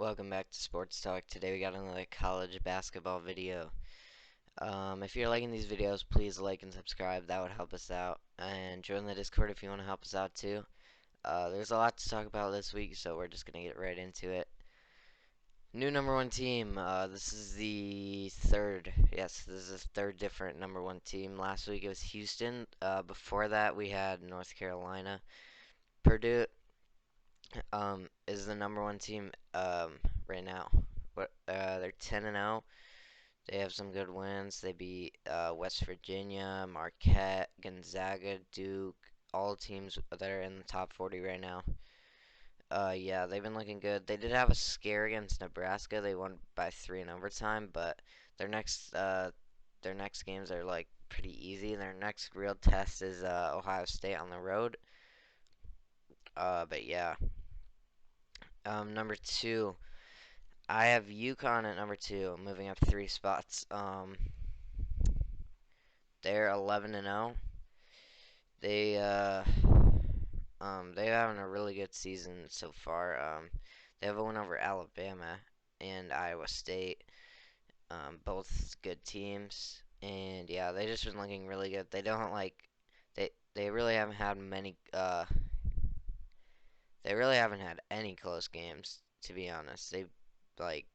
Welcome back to Sports Talk. Today we got another college basketball video. If you're liking these videos, please like and subscribe. That would help us out. And join the Discord if you want to help us out too. There's a lot to talk about this week, so we're just going to get right into it. New number one team. This is the third. Yes, this is the third different number one team. Last week it was Houston. Before that we had North Carolina. Purdue is the number one team right now. They're 10-0. They have some good wins. They beat West Virginia, Marquette, Gonzaga, Duke, all teams that are in the top 40 right now. Yeah, they've been looking good. They did have a scare against Nebraska. They won by 3 in overtime, but their next games are like pretty easy. Their next real test is Ohio State on the road. But yeah. Number two, I have UConn at number two, moving up 3 spots. They're 11-0. They they're having a really good season so far. They have a win over Alabama and Iowa State. Both good teams, and yeah, they just been looking really good. They don't like they really haven't had many they really haven't had any close games, to be honest. They like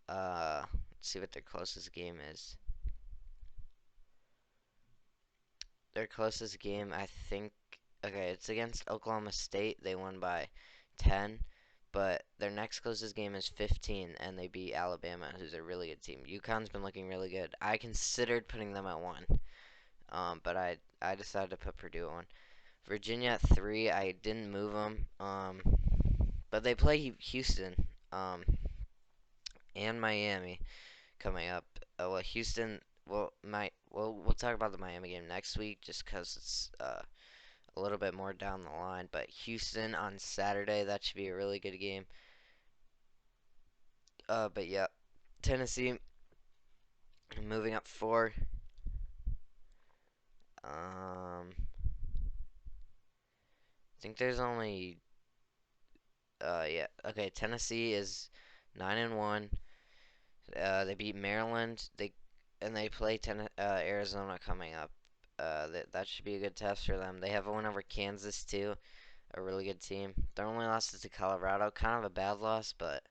let's see what their closest game is. Their closest game, I think, okay, it's against Oklahoma State. They won by 10, but their next closest game is 15, and they beat Alabama, who's a really good team. UConn's been looking really good. I considered putting them at 1, but I decided to put Purdue at 1. Virginia at 3, I didn't move them, but they play Houston and Miami coming up. Well, Houston. We'll talk about the Miami game next week, just because it's a little bit more down the line. But Houston on Saturday, that should be a really good game. But yeah, Tennessee moving up 4. I think there's only yeah, okay. Tennessee is 9-1. They beat Maryland. They play Arizona coming up. That should be a good test for them. They have a win over Kansas too, a really good team. Their only loss is to Colorado, kind of a bad loss, but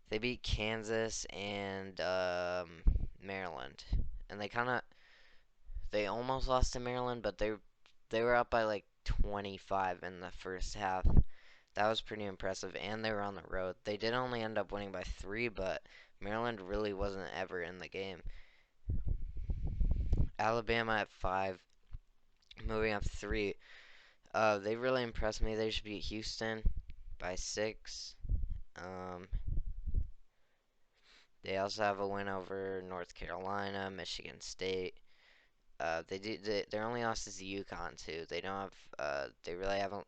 they beat Kansas and Maryland, and they almost lost to Maryland, but they were up by like 25 in the first half. That was pretty impressive, and they were on the road. They did only end up winning by 3, but Maryland really wasn't ever in the game. Alabama at 5, moving up 3. They really impressed me. They should beat Houston by 6. Um, they also have a win over North Carolina, Michigan State. Their only loss is to UConn too. They don't have they really haven't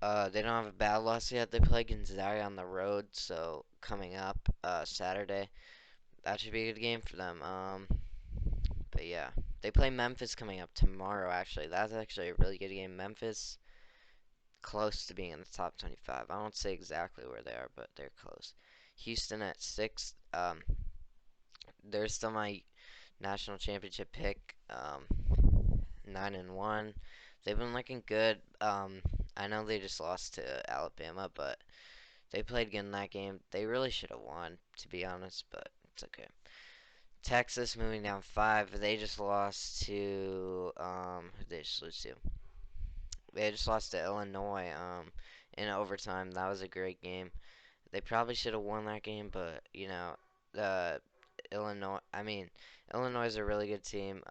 they don't have a bad loss yet. They play Gonzaga on the road, so coming up Saturday, that should be a good game for them. But yeah, they play Memphis coming up tomorrow. Actually, that's actually a really good game. Memphis close to being in the top 25. I won't say exactly where they are, but they're close. Houston at 6. They're still my national championship pick. 9-1. They've been looking good. I know they just lost to Alabama, but they played good in that game. They really should have won, to be honest, but it's okay. Texas moving down 5. They just lost to who did they just lose to? They just lost to Illinois in overtime. That was a great game. They probably should have won that game, but you know, the Illinois is a really good team.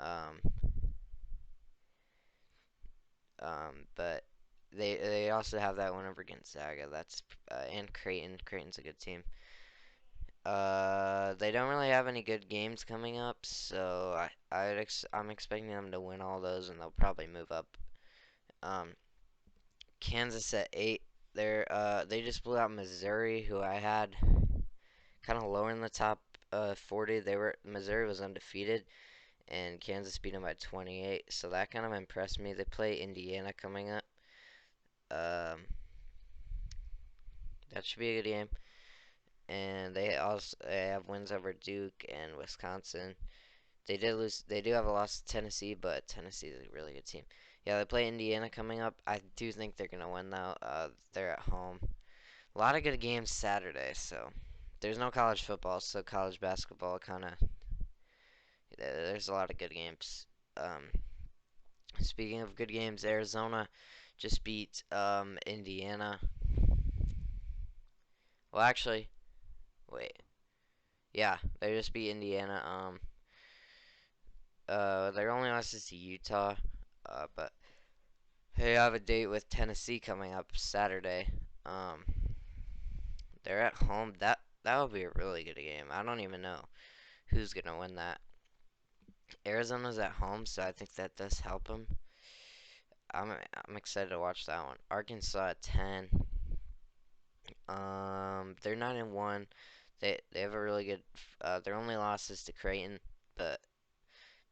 But they also have that one over Gonzaga. That's and Creighton. Creighton's a good team. They don't really have any good games coming up, so I'm expecting them to win all those, and they'll probably move up. Um, Kansas at 8. They just blew out Missouri, who I had kind of lower in the top 40. Missouri was undefeated, and Kansas beat them by 28. So that kind of impressed me. They play Indiana coming up. Um, That should be a good game. And they have wins over Duke and Wisconsin. They did lose. They do have a loss to Tennessee, but Tennessee is a really good team. Yeah, they play Indiana coming up. I do think they're gonna win though. They're at home. A lot of good games Saturday, so there's no college football, so college basketball kind of there's a lot of good games. Um, Speaking of good games, Arizona just beat Indiana. Well, actually, wait. Yeah, they just beat Indiana. Their only loss is to Utah. But they have a date with Tennessee coming up Saturday. Um, they're at home. That would be a really good game. I don't even know who's gonna win that. Arizona's at home, so I think that does help them. I'm excited to watch that one. Arkansas at 10. They're 9-1. They have a really good. Their only loss is to Creighton, but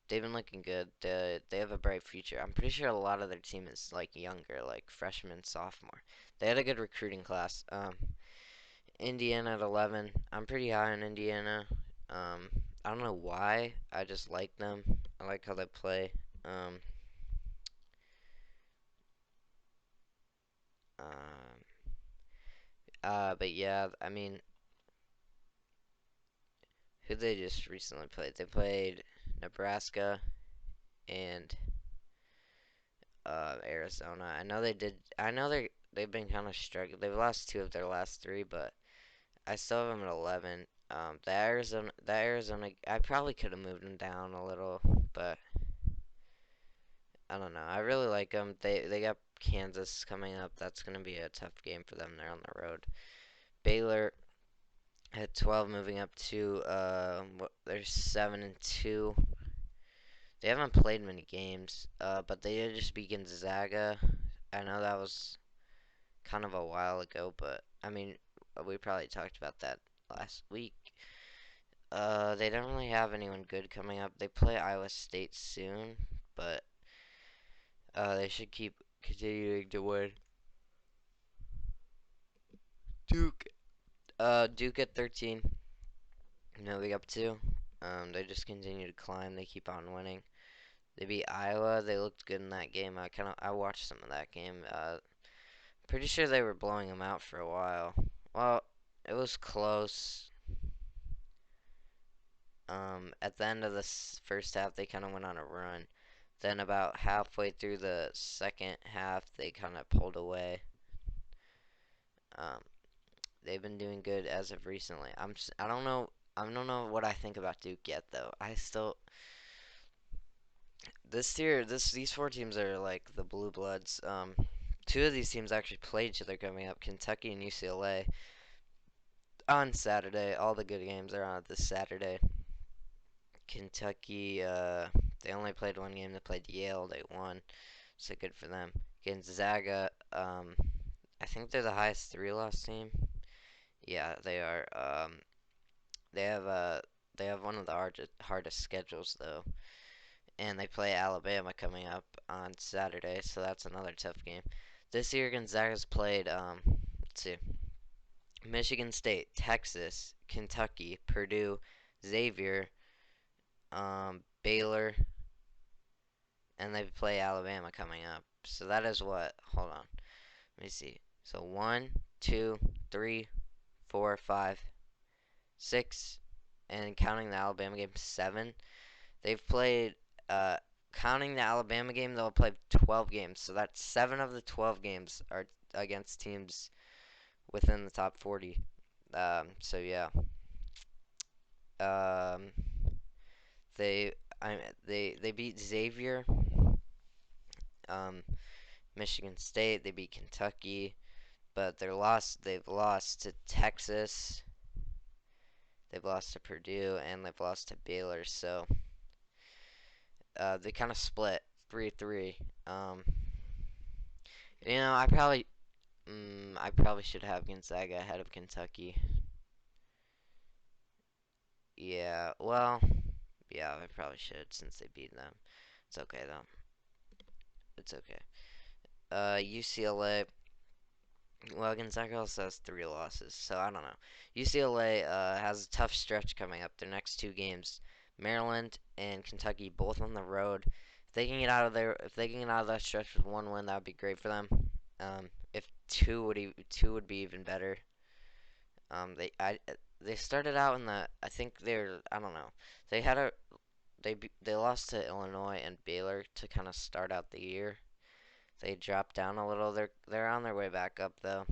they've been looking good. They have a bright future. I'm pretty sure a lot of their team is like younger, like freshman, sophomore. They had a good recruiting class. Indiana at 11. I'm pretty high on Indiana. Um, I don't know why. I just like them. I like how they play. Um, um, but yeah, I mean, who they just recently played? They played Nebraska and Arizona. I know they did. I know they've been kind of struggling. They've lost two of their last three, but I still have them at 11. The Arizona, I probably could have moved them down a little, but I don't know. I really like them. They got Kansas coming up. That's gonna be a tough game for them. They're on the road. Baylor at 12, moving up to they're 7-2. They haven't played many games, but they did just beat Gonzaga. I know that was kind of a while ago, but I mean, we probably talked about that last week. They don't really have anyone good coming up. They play Iowa State soon, but they should keep continuing to win. Duke, Duke at 13. Moving up two. They just continue to climb. They keep on winning. They beat Iowa. They looked good in that game. I watched some of that game. Pretty sure they were blowing them out for a while. Well, it was close. At the end of the first half, they kind of went on a run. Then about halfway through the second half, they kind of pulled away. Um, they've been doing good as of recently. I don't know. I don't know what I think about Duke yet, though. I still this year, these four teams are like the blue bloods. Two of these teams actually play each other coming up: Kentucky and UCLA on Saturday. All the good games are on this Saturday. Kentucky, they only played one game. They played Yale. They won, so good for them. Gonzaga, I think they're the highest three-loss team. Yeah, they are. They have they have one of the hardest schedules though, and they play Alabama coming up on Saturday, so that's another tough game. This year, Gonzaga's played. Let's see, Michigan State, Texas, Kentucky, Purdue, Xavier, Baylor, and they play Alabama coming up. So that is what. Hold on. Let me see. So one, two, three, 4, 5, 6, and counting the Alabama game, 7. They've played. Counting the Alabama game, they'll play 12 games. So that's 7 of the 12 games are against teams within the top 40. So yeah. Um, they they beat Xavier. Um, Michigan State. They beat Kentucky, but they've lost to Texas. They've lost to Purdue and they've lost to Baylor. So they kind of split 3-3. Um, I probably should have Gonzaga ahead of Kentucky. Yeah, well, yeah, I probably should since they beat them. It's okay though. It's okay. UCLA. Well, Gonzaga also has 3 losses, so I don't know. UCLA has a tough stretch coming up. Their next 2 games, Maryland and Kentucky, both on the road. If they can get out of that stretch with 1 win, that would be great for them. If two would be even better. They started out in the I don't know. They had a they lost to Illinois and Baylor to kind of start out the year. They dropped down a little. They're on their way back up though.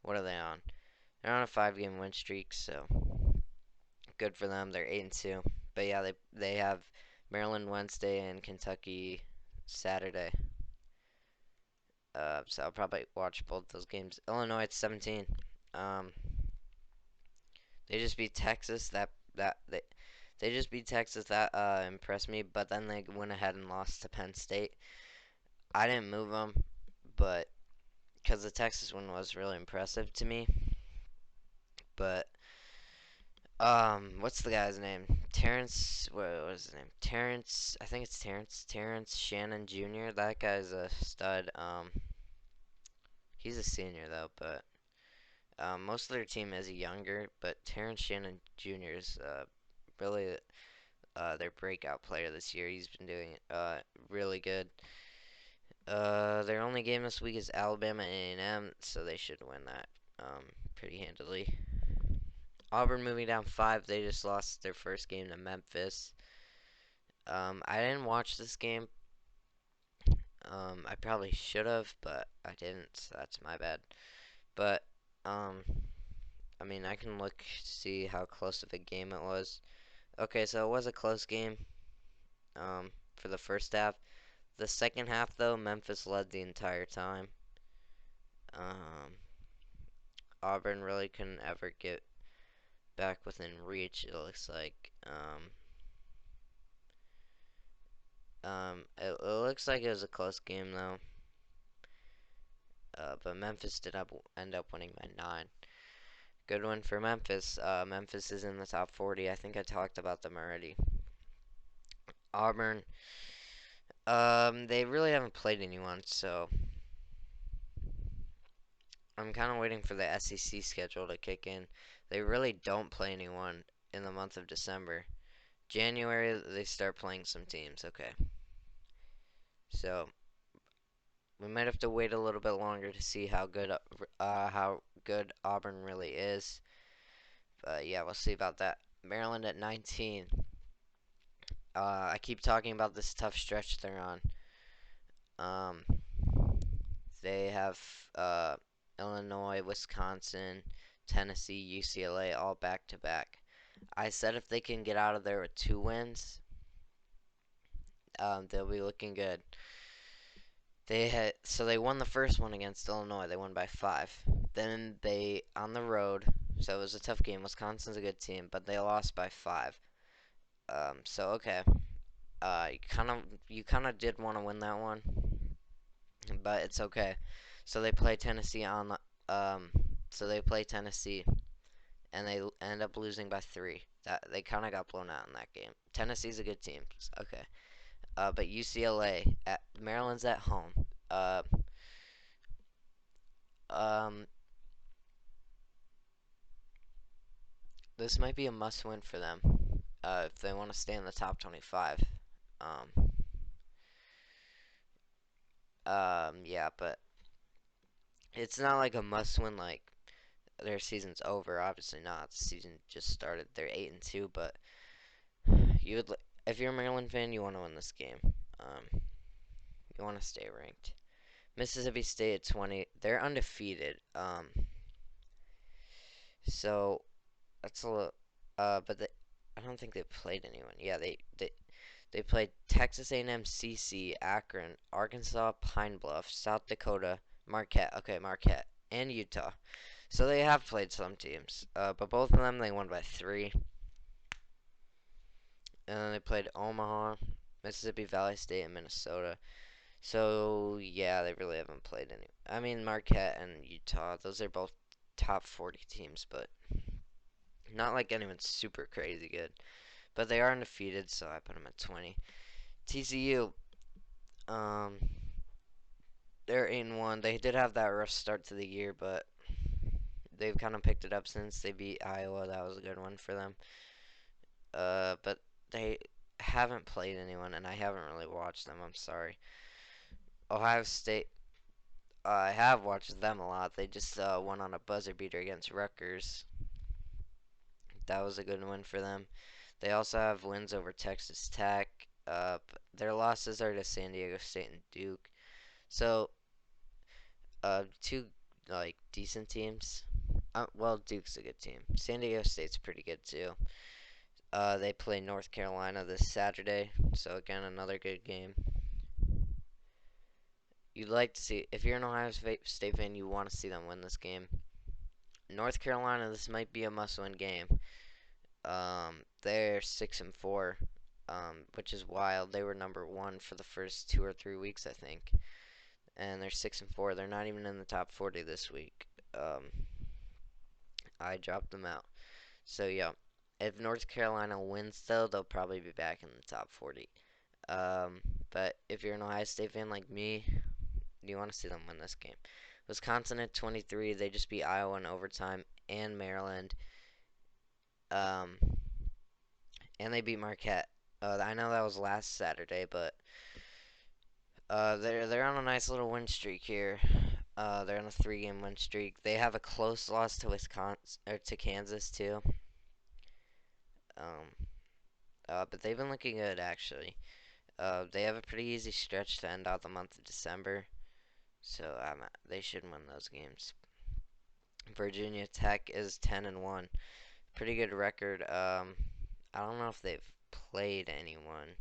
What are they on? They're on a 5 game win streak, so good for them. They're 8-2. But yeah, they have Maryland Wednesday and Kentucky Saturday. So I'll probably watch both those games. Illinois at 17. Um, they just beat Texas. They just beat Texas. That impressed me. But then they went ahead and lost to Penn State. I didn't move them, but because the Texas one was really impressive to me. But what's the guy's name? Terrence. What was his name? Terrence. I think it's Terrence. Terrence Shannon Jr. That guy's a stud. He's a senior though, but most of their team is younger. But Terrence Shannon Jr. is really their breakout player this year. He's been doing really good. Their only game this week is Alabama A&M, so they should win that pretty handily. Auburn moving down 5. They just lost their first game to Memphis. I didn't watch this game. I probably should have, but I didn't, so that's my bad. But, I mean, I can look to see how close of a game it was. Okay, so it was a close game, for the first half. The second half, though, Memphis led the entire time. Um, Auburn really couldn't ever get back within reach, it looks like. It looks like it was a close game, though. But Memphis did end up winning by 9. Good one for Memphis. Memphis is in the top 40. I think I talked about them already. Auburn, they really haven't played anyone, so I'm kind of waiting for the SEC schedule to kick in. They really don't play anyone in the month of December. January, they start playing some teams. Okay, so we might have to wait a little bit longer to see how good Auburn really is. But yeah, we'll see about that. Maryland at 19. I keep talking about this tough stretch they're on. Um, they have Illinois, Wisconsin, Tennessee, UCLA all back to back. I said if they can get out of there with 2 wins, they'll be looking good. They won the first one against Illinois. They won by 5. Then they on the road, so it was a tough game. Wisconsin's a good team, but they lost by 5. So okay, you kind of did want to win that one, but it's okay. So they play Tennessee on the so they play Tennessee and they end up losing by 3. That they kind of got blown out in that game. Tennessee's a good team. Okay. But UCLA at Maryland's at home. Um, this might be a must-win for them. If they want to stay in the top 25. Um, yeah, but it's not like a must-win like their season's over. Obviously not. The season just started. They're 8-2, but you would if you're a Maryland fan, you want to win this game. You want to stay ranked. Mississippi State at 20. They're undefeated. So that's a little. But I don't think they played anyone. Yeah, they played Texas A&M, CC, Akron, Arkansas, Pine Bluff, South Dakota, Marquette. Okay, Marquette and Utah. So they have played some teams. But both of them they won by 3. And then they played Omaha, Mississippi Valley State, and Minnesota. So yeah, they really haven't played any. I mean Marquette and Utah. Those are both top 40 teams, but not like anyone's super crazy good. But they are undefeated, so I put them at 20. TCU, um, They're 8-1. They did have that rough start to the year, but they've kind of picked it up since they beat Iowa. That was a good one for them. But they haven't played anyone, and I haven't really watched them. I'm sorry. Ohio State. I have watched them a lot. They just won on a buzzer beater against Rutgers. That was a good win for them. They also have wins over Texas Tech. Their losses are to San Diego State and Duke. So, two like decent teams. Well, Duke's a good team. San Diego State's pretty good too. They play North Carolina this Saturday, so again another good game. You'd like to see if you're an Ohio State fan, you want to see them win this game. North Carolina, this might be a must-win game. They're 6-4, which is wild. They were number one for the first 2 or 3 weeks, I think, and they're 6-4. They're not even in the top 40 this week. I dropped them out. So yeah, if North Carolina wins though, they'll probably be back in the top 40. Um, but if you're an Ohio State fan like me, you want to see them win this game. Wisconsin at 23, they just beat Iowa in overtime and Maryland. Um, and they beat Marquette. I know that was last Saturday, but they're on a nice little win streak here. They're on a 3-game win streak. They have a close loss to Wisconsin or to Kansas too. Um, but they've been looking good actually. They have a pretty easy stretch to end out the month of December, so they should win those games. Virginia Tech is 10-1, pretty good record. I don't know if they've played anyone.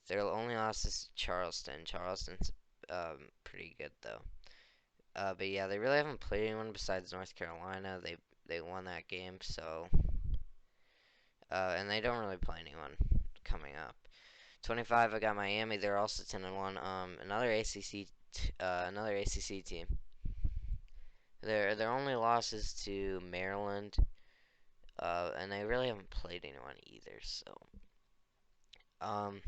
Their only loss is Charleston. Charleston's pretty good though. But yeah, they really haven't played anyone besides North Carolina. They won that game, so and they don't really play anyone coming up. 25, I got Miami. They're also 10-1. Another ACC team. Their only loss is to Maryland, and they really haven't played anyone either. Um,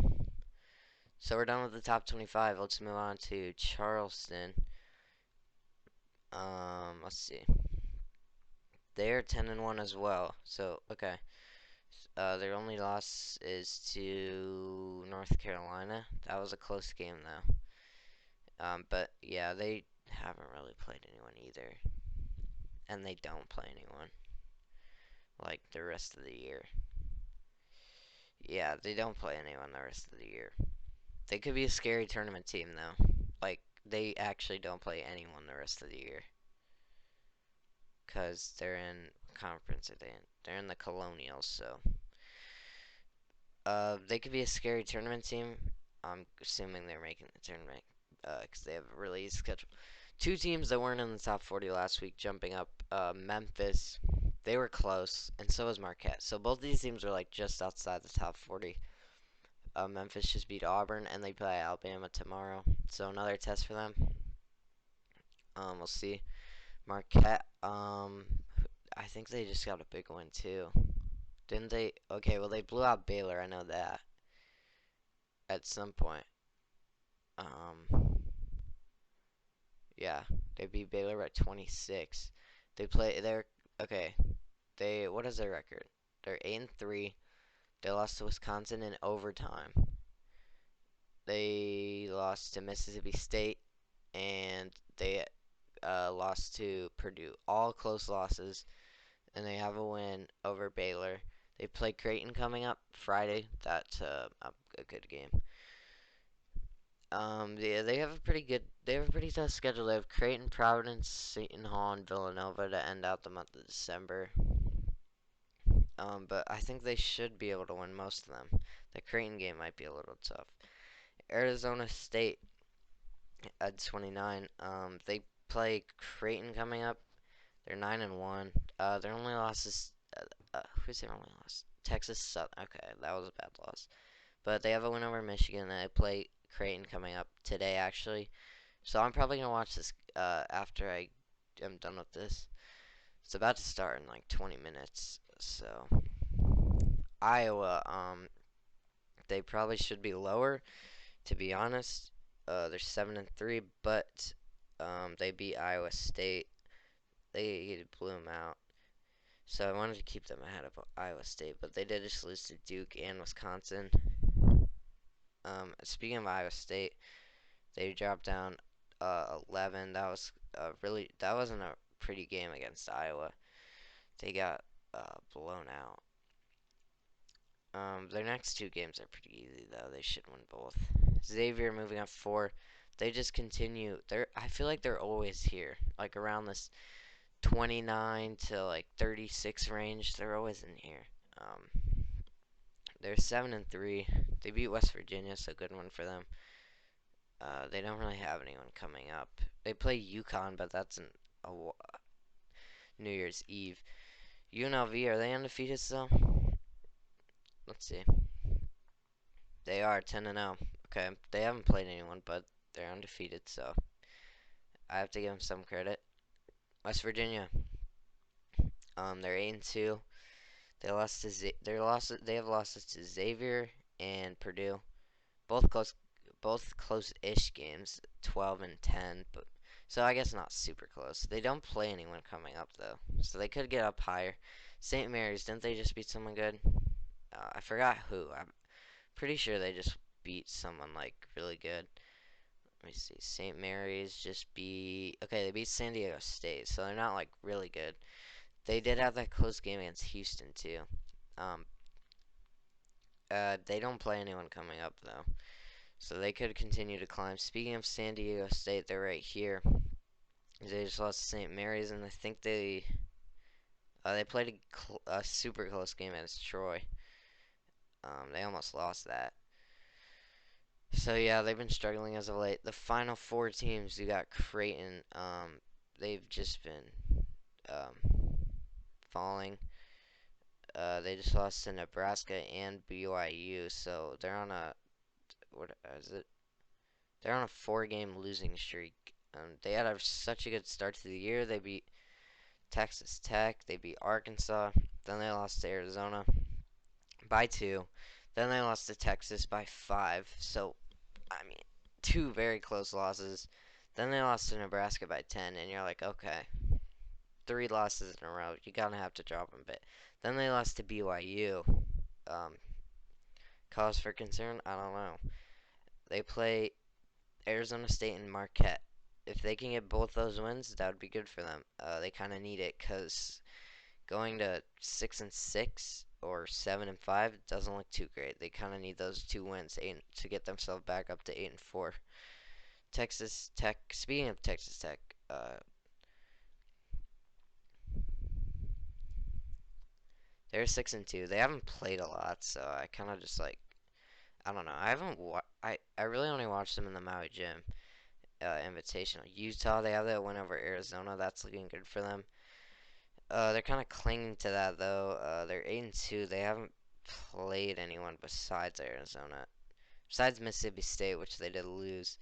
so we're done with the top 25. Let's move on to Charleston. Let's see. They're 10-1 as well. So okay. Their only loss is to North Carolina. That was a close game though. But yeah, they haven't really played anyone either, and they don't play anyone like the rest of the year. Yeah, they don't play anyone the rest of the year. They could be a scary tournament team though. Like they actually don't play anyone the rest of the year because they're in conference. Are they in? They're in the Colonials, so they could be a scary tournament team. I'm assuming they're making the tournament because they have a really easy schedule. Two teams that weren't in the top 40 last week jumping up. Memphis, they were close, and so was Marquette. So both these teams are like just outside the top 40. Memphis just beat Auburn, and they play Alabama tomorrow. So another test for them. We'll see. Marquette, I think they just got a big win too. Didn't they? Okay, well they blew out Baylor. I know that. At some point. Um, yeah, they beat Baylor at 26. They're okay. What is their record? They're 8-3. They lost to Wisconsin in overtime. They lost to Mississippi State, and they lost to Purdue. All close losses, and they have a win over Baylor. They play Creighton coming up Friday. That's a good game. They have a pretty tough schedule. They have Creighton, Providence, Seton Hall, and Villanova to end out the month of December. But I think they should be able to win most of them. The Creighton game might be a little tough. Arizona State at 29. They play Creighton coming up. They're 9-1. Their only loss is who's their only loss? Texas Southern. Okay, that was a bad loss. But they have a win over Michigan. They play Creighton coming up today, actually. So I'm probably gonna watch this after I am done with this. It's about to start in like 20 minutes. So Iowa, they probably should be lower, to be honest. They're 7-3, but they beat Iowa State. They blew them out. So I wanted to keep them ahead of Iowa State, but they did just lose to Duke and Wisconsin. Speaking of Iowa State, they dropped down 11. That wasn't a pretty game against Iowa. They got blown out. Their next two games are pretty easy though. They should win both. Xavier moving up 4. They just continue. I feel like they're always here, like around this 29 to like 36 range. They're always in here. They're 7-3. They beat West Virginia, so good one for them. They don't really have anyone coming up. They play UConn, but that's a New Year's Eve. UNLV, are they undefeated still? Let's see. They are 10-0. Okay, they haven't played anyone, but they're undefeated, so I have to give them some credit. West Virginia, they're 8-2. They have losses to Xavier and Purdue. Both close, both close-ish games, 12-10. But so I guess not super close. They don't play anyone coming up though, so they could get up higher. St. Mary's, didn't they just beat someone good? I forgot who. I'm pretty sure they just beat someone like really good. Let me see. St. Mary's just beat. Okay, they beat San Diego State, so they're not like really good. They did have that close game against Houston too. Um, they don't play anyone coming up though, so they could continue to climb. Speaking of San Diego State, they're right here. They just lost to St. Mary's, and I think they played a super close game against Troy. They almost lost that. So yeah, they've been struggling as of late. The final four teams, you got Creighton. They've just been falling. They just lost to Nebraska and BYU, so they're on a what is it? They're on a 4-game losing streak. They had such a good start to the year. They beat Texas Tech. They beat Arkansas. Then they lost to Arizona by 2. Then they lost to Texas by 5. So, I mean, 2 very close losses. Then they lost to Nebraska by 10. And you're like, okay, 3 losses in a row. You gotta have to drop them a bit. Then they lost to BYU. Um, cause for concern? I don't know. They play Arizona State and Marquette. If they can get both those wins, that would be good for them. They kind of need it because going to 6-6 or 7-5 doesn't look too great. They kind of need those 2 wins to get themselves back up to 8-4. Texas Tech. Speaking of Texas Tech, they're 6-2. They haven't played a lot, so I kind of just like I don't know. I haven't. I really only watched them in the Maui Gym Invitational. Utah, they have that win over Arizona. That's looking good for them. They're kind of clinging to that though. They're 8-2. They haven't played anyone besides Arizona, besides Mississippi State, which they did lose.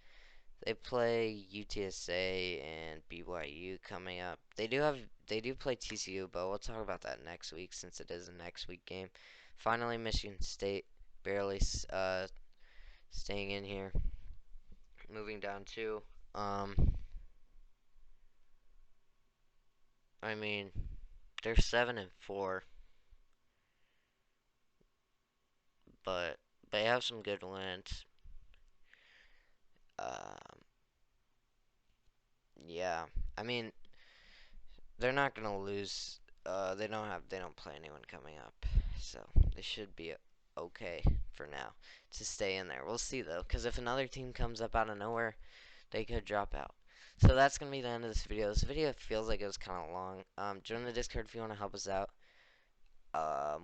They play UTSA and BYU coming up. They do play TCU, but we'll talk about that next week since it is a next week game. Finally, Michigan State barely staying in here. Moving down to I mean, they're 7-4, but they have some good wins. Um, yeah, I mean, they're not gonna lose. They don't play anyone coming up, so they should be okay for now to stay in there. We'll see though, because if another team comes up out of nowhere, they could drop out. So that's gonna be the end of this video. This video feels like it was kind of long. Join the Discord if you want to help us out.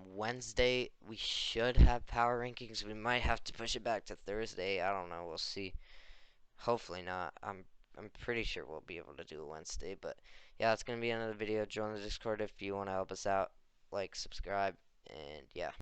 Wednesday we should have power rankings. We might have to push it back to Thursday. I don't know. We'll see. Hopefully not. I'm pretty sure we'll be able to do it Wednesday. But yeah, that's gonna be another video. Join the Discord if you want to help us out. Like, subscribe, and yeah.